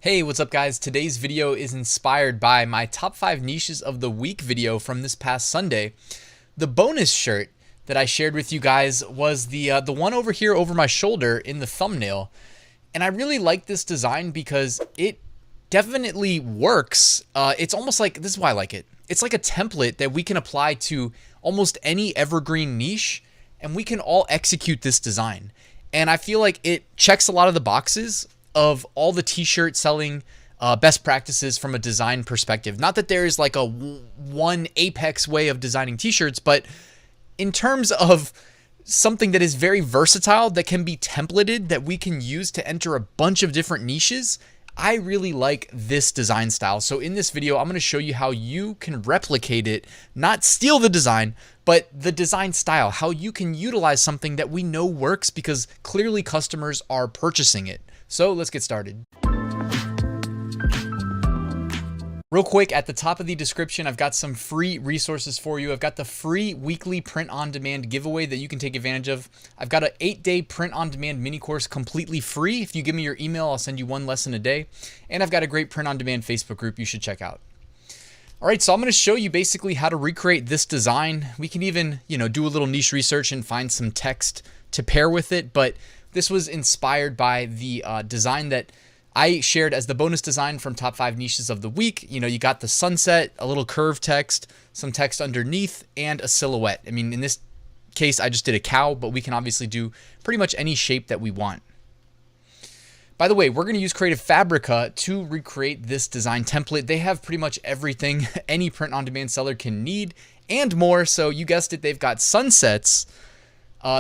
Hey, what's up guys? Today's video is inspired by my top 5 niches of the week video from this past Sunday. The bonus shirt that I shared with you guys was the one over here over my shoulder in the thumbnail. And I really like this design because it definitely works. It's almost like, this is why I like it. It's like a template that we can apply to almost any evergreen niche and we can all execute this design. And I feel like it checks a lot of the boxes of all the t-shirt selling best practices from a design perspective. Not that there is like a one apex way of designing t-shirts, but in terms of something that is very versatile, that can be templated, that we can use to enter a bunch of different niches, I really like this design style. So in this video, I'm going to show you how you can replicate it, not steal the design, but the design style, how you can utilize something that we know works because clearly customers are purchasing it. So let's get started. Real quick, at the top of the description, I've got some free resources for you. I've got the free weekly print-on-demand giveaway that you can take advantage of. I've got an 8-day print-on-demand mini course completely free. If you give me your email, I'll send you one lesson a day. And I've got a great print-on-demand Facebook group you should check out. All right, so I'm going to show you basically how to recreate this design. We can even, do a little niche research and find some text to pair with it, but this was inspired by the design that I shared as the bonus design from top 5 niches of the week. You got the sunset, a little curved text, some text underneath, and a silhouette. I mean, in this case, I just did a cow, but we can obviously do pretty much any shape that we want. By the way, we're going to use Creative Fabrica to recreate this design template. They have pretty much everything any print-on-demand seller can need and more. So you guessed it, they've got sunsets.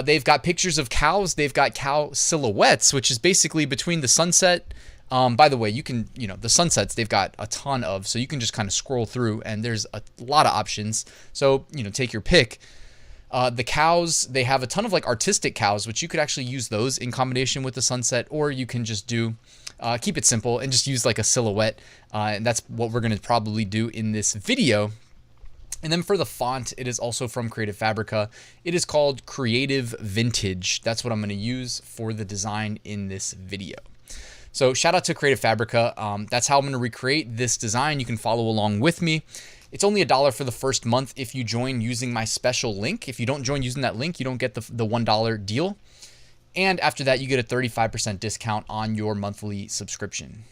They've got pictures of cows. They've got cow silhouettes, which is basically between the sunset. By the way, you can, the sunsets, they've got a ton of, so you can just kind of scroll through and there's a lot of options. So, take your pick. The cows, they have a ton of like artistic cows, which you could actually use those in combination with the sunset, or you can just do, keep it simple and just use like a silhouette. And that's what we're going to probably do in this video. And then for the font, it is also from Creative Fabrica. It is called Creative Vintage. That's what I'm going to use for the design in this video. So shout out to Creative Fabrica. That's how I'm going to recreate this design. You can follow along with me. It's only $1 for the first month if you join using my special link. If you don't join using that link, you don't get the $1 deal. And after that, you get a 35% discount on your monthly subscription.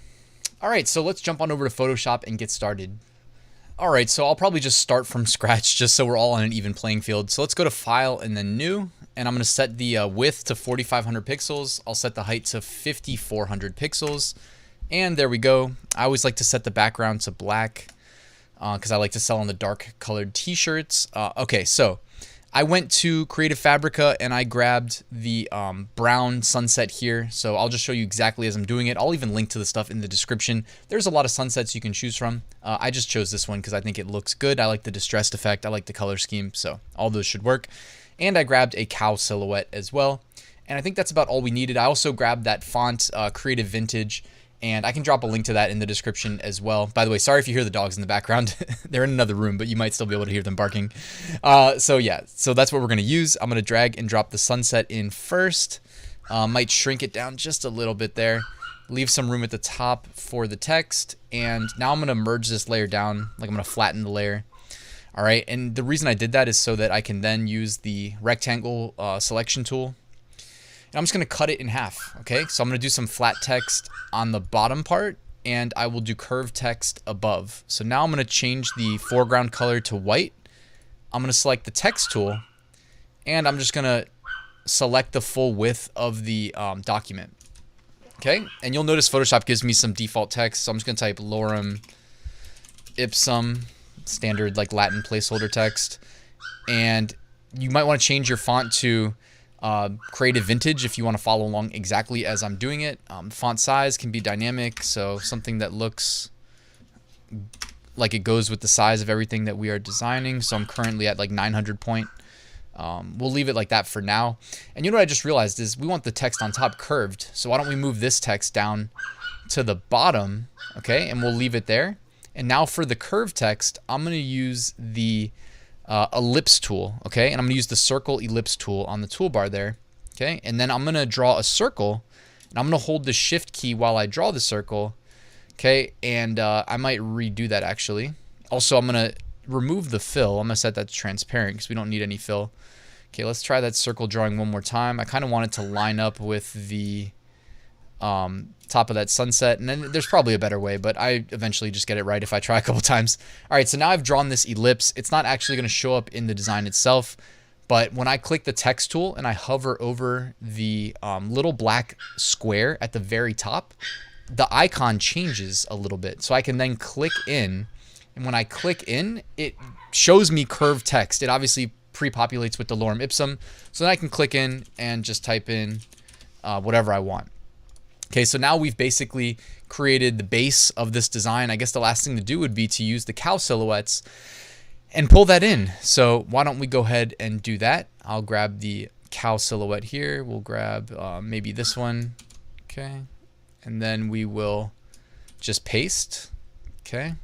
All right, so let's jump on over to Photoshop and get started. All right, so I'll probably just start from scratch just so we're all on an even playing field. So let's go to File and then New, and I'm going to set the width to 4,500 pixels. I'll set the height to 5,400 pixels, and there we go. I always like to set the background to black because I like to sell on the dark colored t-shirts. Okay, so I went to Creative Fabrica and I grabbed the brown sunset here. So I'll just show you exactly as I'm doing it. I'll even link to the stuff in the description. There's a lot of sunsets you can choose from. I just chose this one because I think it looks good. I like the distressed effect. I like the color scheme. So all those should work. And I grabbed a cow silhouette as well. And I think that's about all we needed. I also grabbed that font, Creative Vintage. And I can drop a link to that in the description as well. By the way, sorry if you hear the dogs in the background. They're in another room, but you might still be able to hear them barking. So yeah, so that's what we're going to use. I'm going to drag and drop the sunset in first. Might shrink it down just a little bit there. Leave some room at the top for the text. And now I'm going to merge this layer down. Like I'm going to flatten the layer. All right, and the reason I did that is so that I can then use the rectangle selection tool. And I'm just going to cut it in half, okay? So I'm going to do some flat text on the bottom part, and I will do curved text above. So now I'm going to change the foreground color to white. I'm going to select the text tool, and I'm just going to select the full width of the document, okay? And you'll notice Photoshop gives me some default text, so I'm just going to type lorem ipsum, standard like Latin placeholder text. And you might want to change your font to Creative Vintage if you want to follow along exactly as I'm doing it. Font size can be dynamic, so something that looks like it goes with the size of everything that we are designing. So I'm currently at like 900 point. We'll leave it like that for now. And you know what I just realized is we want the text on top curved. So why don't we move this text down to the bottom, okay? And we'll leave it there. And now for the curved text, I'm going to use the ellipse tool, okay? And I'm going to use the circle ellipse tool on the toolbar there, okay? And then I'm going to draw a circle, and I'm going to hold the shift key while I draw the circle, Okay, and I might redo that actually. Also, I'm gonna remove the fill. I'm gonna set that to transparent because we don't need any fill. Okay, let's try that circle drawing one more time. I kind of want it to line up with the top of that sunset, and then there's probably a better way, but I eventually just get it right if I try a couple times. All right, so now I've drawn this ellipse. It's not actually going to show up in the design itself, but when I click the text tool and I hover over the little black square at the very top, the icon changes a little bit. So I can then click in, and when I click in, it shows me curved text. It obviously pre-populates with the lorem ipsum, so then I can click in and just type in whatever I want. Okay, so now we've basically created the base of this design. I guess the last thing to do would be to use the cow silhouettes and pull that in. So why don't we go ahead and do that? I'll grab the cow silhouette here. We'll grab maybe this one. Okay, and then we will just paste. Okay.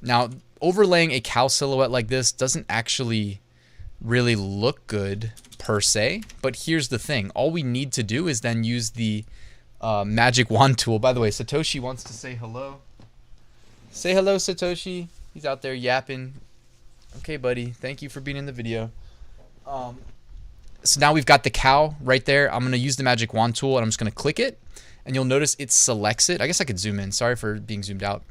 Now, overlaying a cow silhouette like this doesn't actually really look good per se, but here's the thing. All we need to do is then use the magic wand tool. By the way, Satoshi wants to say hello. Say hello, Satoshi. He's out there yapping. Okay, buddy. Thank you for being in the video. So now we've got the cow right there. I'm going to use the magic wand tool, and I'm just going to click it, and you'll notice it selects it. I guess I could zoom in. Sorry for being zoomed out.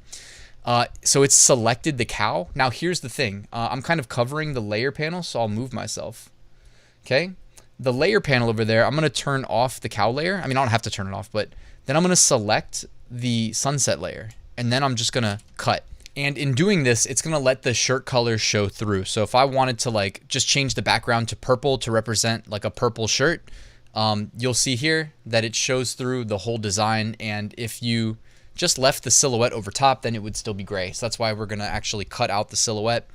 So it's selected the cow. Now here's the thing. I'm kind of covering the layer panel, so I'll move myself. Okay. The layer panel over there, I'm going to turn off the cow layer. I mean, I don't have to turn it off, but then I'm going to select the sunset layer, and then I'm just going to cut. And in doing this, it's going to let the shirt color show through. So if I wanted to like just change the background to purple to represent like a purple shirt, you'll see here that it shows through the whole design. And if you just left the silhouette over top, then it would still be gray. So that's why we're going to actually cut out the silhouette.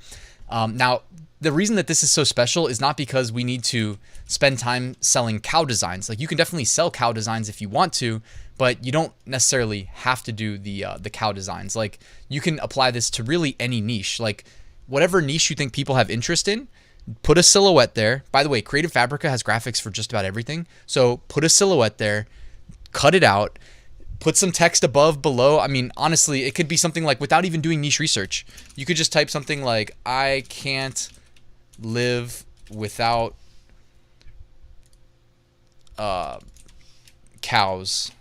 Now, the reason that this is so special is not because we need to spend time selling cow designs. Like, you can definitely sell cow designs if you want to, but you don't necessarily have to do the cow designs. Like, you can apply this to really any niche. Like, whatever niche you think people have interest in, put a silhouette there. By the way, Creative Fabrica has graphics for just about everything. So put a silhouette there, cut it out, put some text above, below. I mean, honestly, it could be something like, without even doing niche research, you could just type something like, I can't live without cows.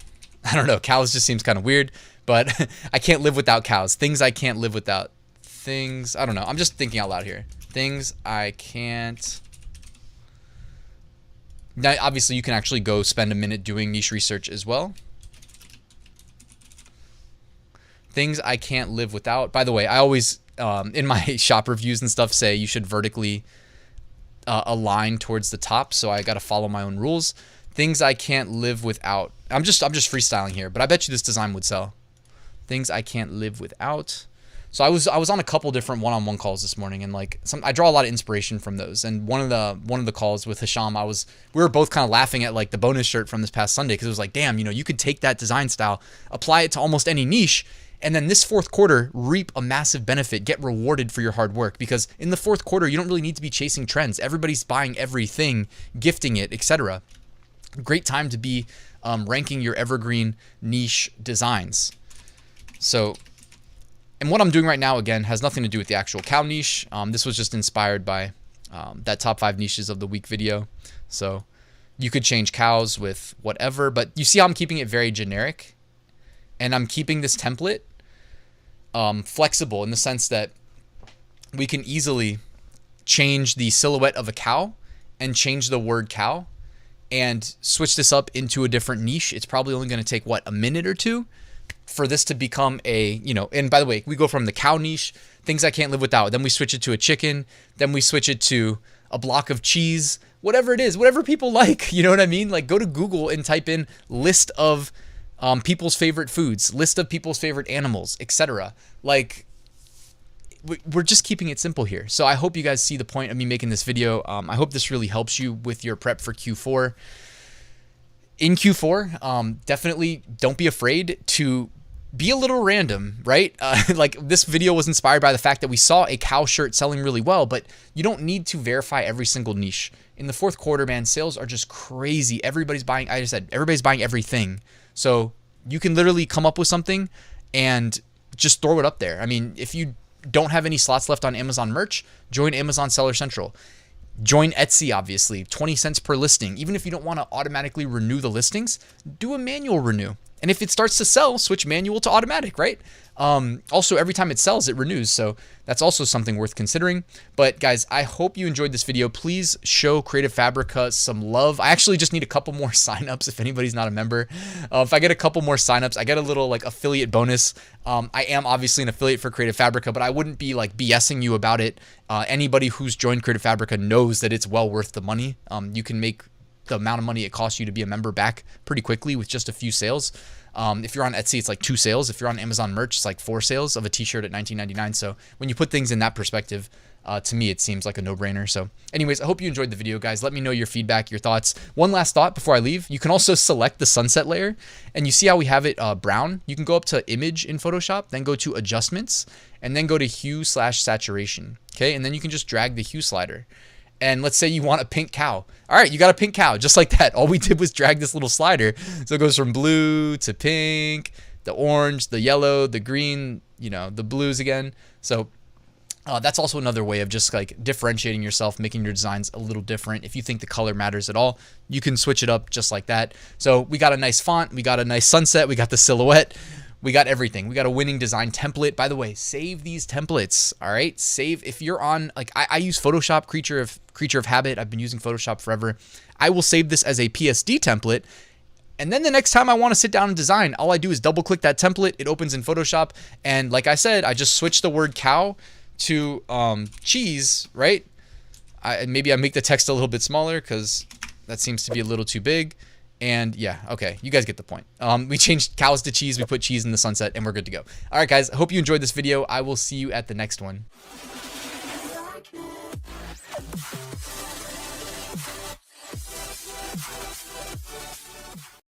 I don't know. Cows just seems kind of weird, but I can't live without cows. Things I can't live without. Things, I don't know. I'm just thinking out loud here. Things I can't. Now, obviously, you can actually go spend a minute doing niche research as well. Things I can't live without. By the way, I always, in my shop reviews and stuff, say you should vertically align towards the top. So I got to follow my own rules. Things I can't live without. I'm just freestyling here, but I bet you this design would sell. Things I can't live without. So I was on a couple different one-on-one calls this morning, and like I draw a lot of inspiration from those. And one of the calls with Hisham, we were both kind of laughing at like the bonus shirt from this past Sunday, because it was like, damn, you could take that design style, apply it to almost any niche, and then this fourth quarter reap a massive benefit, get rewarded for your hard work. Because in the fourth quarter, you don't really need to be chasing trends. Everybody's buying everything, gifting it, etc. Great time to be ranking your evergreen niche designs. So, and what I'm doing right now, again, has nothing to do with the actual cow niche. This was just inspired by that top 5 niches of the week video. So you could change cows with whatever, but you see how I'm keeping it very generic, and I'm keeping this template flexible in the sense that we can easily change the silhouette of a cow and change the word cow and switch this up into a different niche. It's probably only going to take, what, a minute or two for this to become a, and by the way, we go from the cow niche, things I can't live without, then we switch it to a chicken, then we switch it to a block of cheese, whatever it is, whatever people like, you know what I mean? Like, go to Google and type in list of people's favorite foods, list of people's favorite animals, etc. Like, we're just keeping it simple here. So I hope you guys see the point of me making this video. I hope this really helps you with your prep for Q4. In Q4, definitely don't be afraid to be a little random, right? Like, this video was inspired by the fact that we saw a cow shirt selling really well, but you don't need to verify every single niche. In the fourth quarter, man, sales are just crazy. Everybody's buying, I just said, everybody's buying everything. So you can literally come up with something and just throw it up there. I mean, if you don't have any slots left on Amazon merch, join Amazon Seller Central. Join Etsy, obviously, 20 cents per listing. Even if you don't want to automatically renew the listings, do a manual renew. And if it starts to sell, switch manual to automatic, right? Also, every time it sells, it renews. So that's also something worth considering. But guys, I hope you enjoyed this video. Please show Creative Fabrica some love. I actually just need a couple more signups if anybody's not a member. If I get a couple more signups, I get a little like affiliate bonus. I am obviously an affiliate for Creative Fabrica, but I wouldn't be like BSing you about it. Anybody who's joined Creative Fabrica knows that it's well worth the money. You can make the amount of money it costs you to be a member back pretty quickly with just a few sales. If you're on Etsy, it's like 2 sales. If you're on Amazon merch, it's like 4 sales of a t-shirt at $19.99. So when you put things in that perspective, to me, it seems like a no-brainer. So anyways, I hope you enjoyed the video, guys. Let me know your feedback, your thoughts. One last thought before I leave. You can also select the sunset layer, and you see how we have it brown? You can go up to image in Photoshop, then go to adjustments, and then go to hue/saturation. Okay, and then you can just drag the hue slider. And let's say you want a pink cow. All right, you got a pink cow, just like that. All we did was drag this little slider. So it goes from blue to pink, the orange, the yellow, the green, you know, the blues again. So that's also another way of just like differentiating yourself, making your designs a little different. If you think the color matters at all, you can switch it up just like that. So we got a nice font, we got a nice sunset, we got the silhouette. We got everything. We got a winning design template. By the way, save these templates. All right, save. If you're on, like I use Photoshop, Creature of Habit. I've been using Photoshop forever. I will save this as a PSD template. And then the next time I want to sit down and design, all I do is double click that template. It opens in Photoshop. And like I said, I just switch the word cow to cheese, right? Maybe I make the text a little bit smaller because that seems to be a little too big. And yeah, okay, you guys get the point. We changed cows to cheese, we put cheese in the sunset, and we're good to go. All right, guys, I hope you enjoyed this video. I will see you at the next one.